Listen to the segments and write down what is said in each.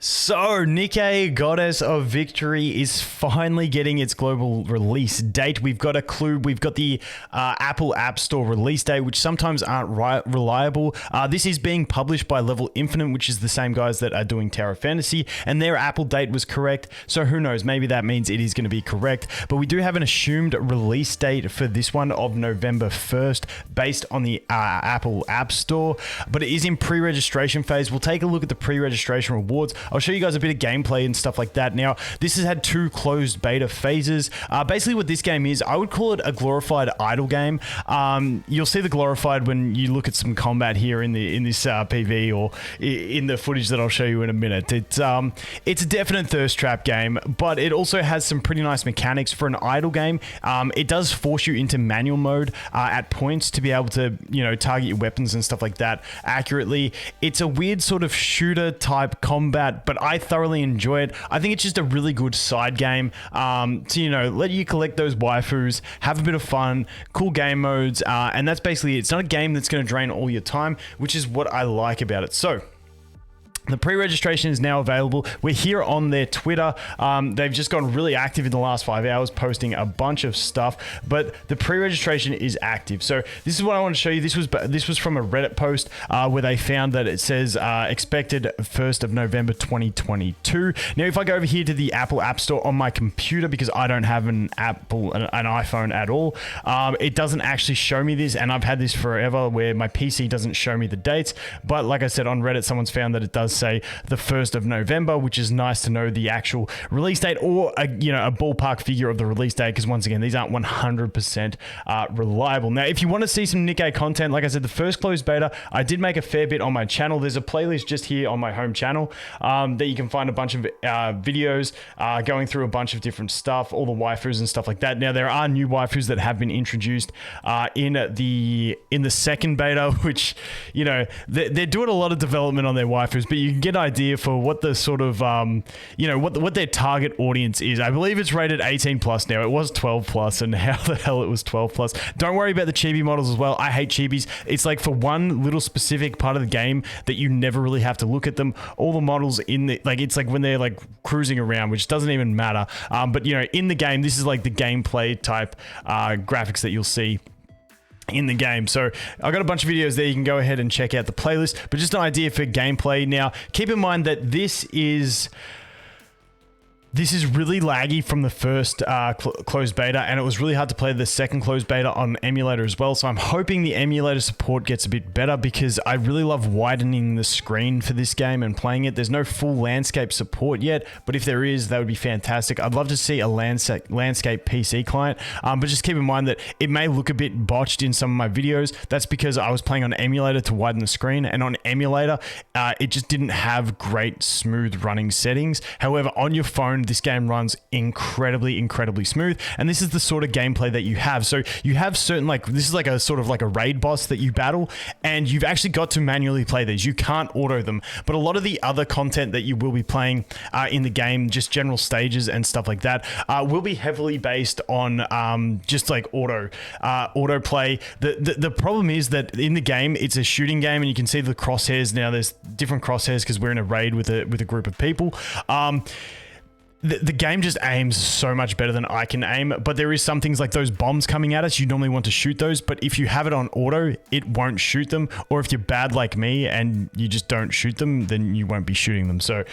So, NIKKE, Goddess of Victory, is finally getting its global release date. We've got a clue. We've got the Apple App Store release date, which sometimes aren't reliable. This is being published by Level Infinite, which is the same guys that are doing Tower Fantasy, and their Apple date was correct. So who knows? Maybe that means it is going to be correct. But we do have an assumed release date for this one of November 1st, based on the Apple App Store. But it is in pre-registration phase. We'll take a look at the pre-registration rewards. I'll show you guys a bit of gameplay and stuff like that. Now, this has had 2 closed beta phases. Basically what this game is, I would call it a glorified idle game. You'll see the glorified when you look at some combat here in this PV or in the footage that I'll show you in a minute. It's a definite thirst trap game, but it also has some pretty nice mechanics for an idle game. It does force you into manual mode at points to be able to, target your weapons and stuff like that accurately. It's a weird sort of shooter type combat, but I thoroughly enjoy it. I think it's just a really good side game to, let you collect those waifus, have a bit of fun, cool game modes, and that's basically it. It's not a game that's going to drain all your time, which is what I like about it. So, the pre-registration is now available. We're here on their Twitter. They've just gotten really active in the last 5 hours, posting a bunch of stuff, but the pre-registration is active. So this is what I want to show you. This was from a Reddit post where they found that it says expected 1st of November 2022. Now, if I go over here to the Apple App Store on my computer, because I don't have an iPhone at all, it doesn't actually show me this, and I've had this forever where my PC doesn't show me the dates. But like I said, on Reddit, someone's found that it does say the 1st of November, which is nice to know the actual release date, or a ballpark figure of the release date, because once again, these aren't 100% reliable. Now, if you want to see some NIKKE content, like I said, the first closed beta, I did make a fair bit on my channel. There's a playlist just here on my home channel that you can find a bunch of videos going through a bunch of different stuff, all the waifus and stuff like that. Now, there are new waifus that have been introduced in the second beta, which, they're doing a lot of development on their waifus, but you can get an idea for what the sort of, what their target audience is. I believe it's rated 18 plus now. It was 12 plus, and how the hell it was 12 plus. Don't worry about the chibi models as well. I hate chibis. It's like for one little specific part of the game that you never really have to look at them. All the models in the, it's like when they're like cruising around, which doesn't even matter. But in the game, this is like the gameplay type graphics that you'll see in the game. So I've got a bunch of videos there. You can go ahead and check out the playlist, but just an idea for gameplay. Now, keep in mind that this is really laggy from the first closed beta, and it was really hard to play the second closed beta on emulator as well. So I'm hoping the emulator support gets a bit better, because I really love widening the screen for this game and playing it. There's no full landscape support yet, but if there is, that would be fantastic. I'd love to see a landscape PC client, but just keep in mind that it may look a bit botched in some of my videos. That's because I was playing on emulator to widen the screen, and on emulator, it just didn't have great smooth running settings. However, on your phone, this game runs incredibly smooth, and this is the sort of gameplay that you have. So you have certain, this is like a sort of like a raid boss that you battle, and you've actually got to manually play these. You can't auto them, but a lot of the other content that you will be playing in the game, just general stages and stuff like that, will be heavily based on just like auto play. The problem is that in the game, it's a shooting game, and you can see the crosshairs. Now there's different crosshairs because we're in a raid with a group of people. The game just aims so much better than I can aim, but there is some things like those bombs coming at us. You normally want to shoot those, but if you have it on auto, it won't shoot them. Or if you're bad like me and you just don't shoot them, then you won't be shooting them. So,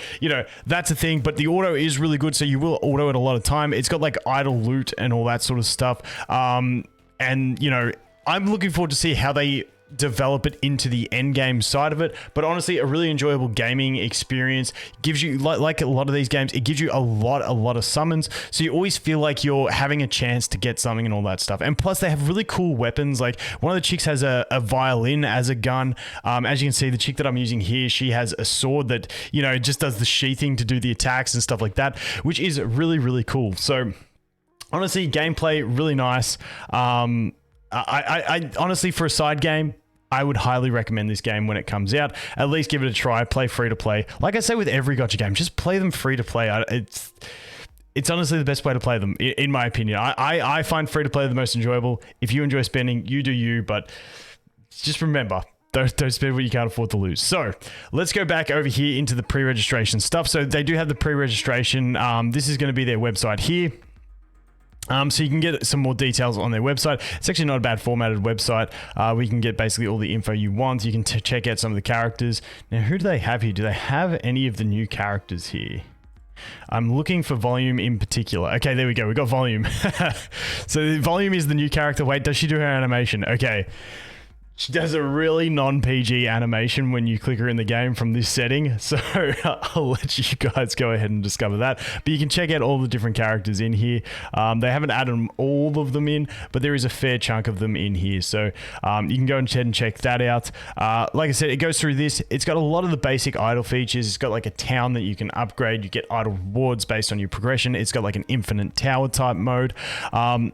that's a thing, but the auto is really good, so you will auto it a lot of time. It's got like idle loot and all that sort of stuff. And, I'm looking forward to see how they develop it into the end game side of it, but honestly, a really enjoyable gaming experience. Gives you, like a lot of these games, it gives you a lot of summons, so you always feel like you're having a chance to get something and all that stuff. And plus, they have really cool weapons. Like, one of the chicks has a violin as a gun. As you can see, the chick that I'm using here, she has a sword that, just does the sheathing to do the attacks and stuff like that, which is really cool. So honestly, gameplay really nice. I honestly, for a side game, I would highly recommend this game when it comes out. At least give it a try. Play free to play. Like I say with every gacha game, just play them free to play. It's honestly the best way to play them, in my opinion. I find free to play the most enjoyable. If you enjoy spending, you do you, but just remember, Don't spend what you can't afford to lose. So let's go back over here into the pre-registration stuff. So they do have the pre-registration. This is going to be their website here. So you can get some more details on their website. It's actually not a bad formatted website. We can get basically all the info you want. You can check out some of the characters. Now, who do they have here? Do they have any of the new characters here? I'm looking for Volume in particular. Okay, there we go. We got Volume. So Volume is the new character. Wait, does she do her animation? Okay. She does a really non-PG animation when you click her in the game from this setting. So I'll let you guys go ahead and discover that. But you can check out all the different characters in here. They haven't added all of them in, but there is a fair chunk of them in here. So you can go ahead and check that out. Like I said, it goes through this. It's got a lot of the basic idle features. It's got like a town that you can upgrade. You get idle rewards based on your progression. It's got like an infinite tower type mode.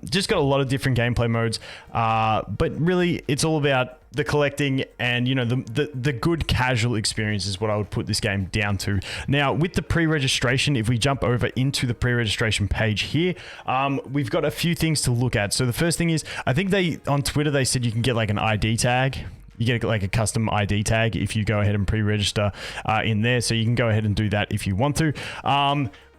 Just got a lot of different gameplay modes. But really, it's all about the collecting and, you know, the good casual experience is what I would put this game down to. Now, with the pre-registration, if we jump over into the pre-registration page here, we've got a few things to look at. So the first thing is, I think on Twitter, they said you can get like an ID tag. You get like a custom ID tag if you go ahead and pre-register in there. So you can go ahead and do that if you want to.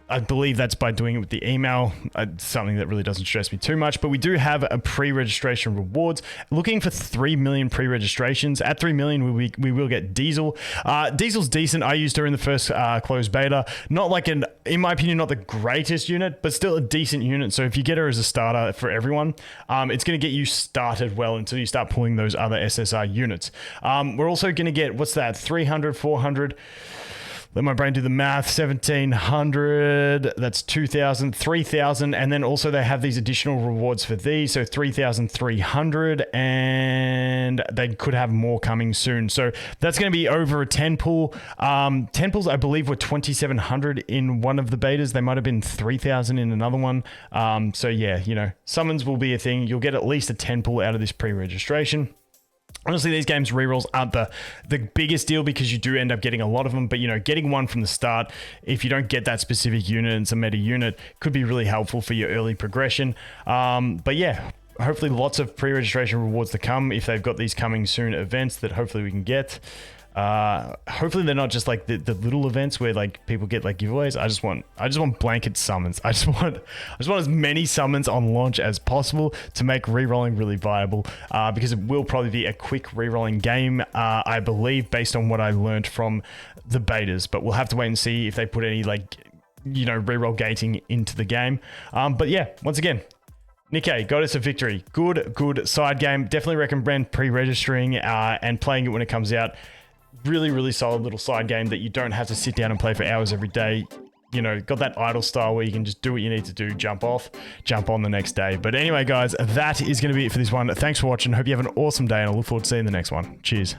I believe that's by doing it with the email, something that really doesn't stress me too much. But we do have a pre-registration rewards. Looking for 3 million pre-registrations. At 3 million, we will get Diesel. Diesel's decent. I used her in the first closed beta. Not like in my opinion, not the greatest unit, but still a decent unit. So if you get her as a starter for everyone, it's going to get you started well until you start pulling those other SSR units. We're also going to get, what's that, 300, 400... Let my brain do the math. 1,700, that's 2,000, 3,000, and then also they have these additional rewards for these, so 3,300, and they could have more coming soon. So that's going to be over a 10 pull. 10 pulls, I believe, were 2,700 in one of the betas. They might have been 3,000 in another one. So yeah, you know, summons will be a thing. You'll get at least a 10 pull out of this pre-registration. Honestly, these games rerolls aren't the biggest deal because you do end up getting a lot of them, but you know, getting one from the start, if you don't get that specific unit and it's a meta unit, could be really helpful for your early progression. But yeah, hopefully lots of pre-registration rewards to come if they've got these coming soon events that hopefully we can get. Hopefully they're not just like the little events where like people get like giveaways. I just want blanket summons. I just want as many summons on launch as possible to make rerolling really viable, because it will probably be a quick rerolling game, I believe, based on what I learned from the betas, but we'll have to wait and see if they put any, like, you know, reroll gating into the game. But yeah, once again, NIKKE, Goddess of Victory, good side game. Definitely recommend pre-registering and playing it when it comes out. Really solid little side game that you don't have to sit down and play for hours every day. You know, got that idle style where you can just do what you need to do, jump off, jump on the next day. But anyway, guys, that is going to be it for this one. Thanks for watching. Hope you have an awesome day, and I look forward to seeing the next one. Cheers.